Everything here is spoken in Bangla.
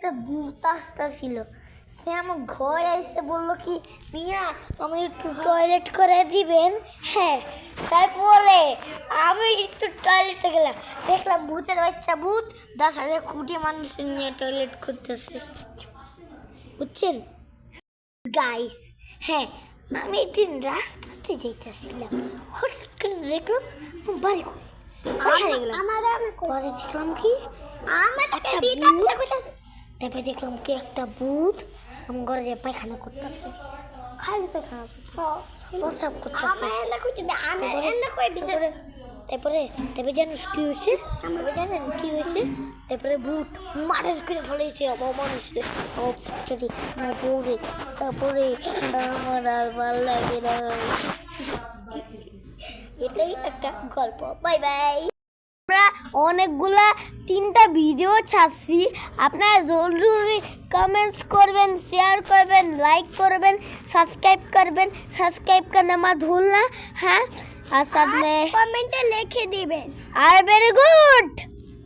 একটা ভূত আসতেছিল। সে আমার ঘরে এসে বললো কি মিয়া আমি একটু টয়লেট করে দিবেন। হ্যাঁ, তারপরে আমি একটু টয়লেটে গেলাম, দেখলাম ভূতের বাচ্চা ভূত 10,000 কোটি মানুষ নিয়ে টয়লেট করতেছে, বুঝছেন গাইস? হ্যাঁ, আমি একদিন রাস্তাতে যেতেছিলাম, হঠাৎ করে দেখলাম বাড়ি পরে দেখলাম কি তারপরে দেখলাম কি একটা ভূত আমার ঘরে যে পায়খানা করতেছে, খালি পায়খানা প্রসাব করতেছে। তারপরে জানিস কি হয়েছে? জানেন কি হয়েছে? তারপরে ভূত মারেজ করে ফেলেছে আমার মানুষকে, যদি আমার বউরে। তারপরে আমার আর ভালো লাগে না। এটাই একটা গল্প। Bye bye. আমরা অনেকগুলা 3টা ভিডিও ছাড়ছি, আপনারা জলদি কমেন্টস করবেন, শেয়ার করবেন, লাইক করবেন, सब्सक्राइब करना मत भूलना। हाँ, और साथ में कमेंट लिखे दिबेन। और वेरी गुड।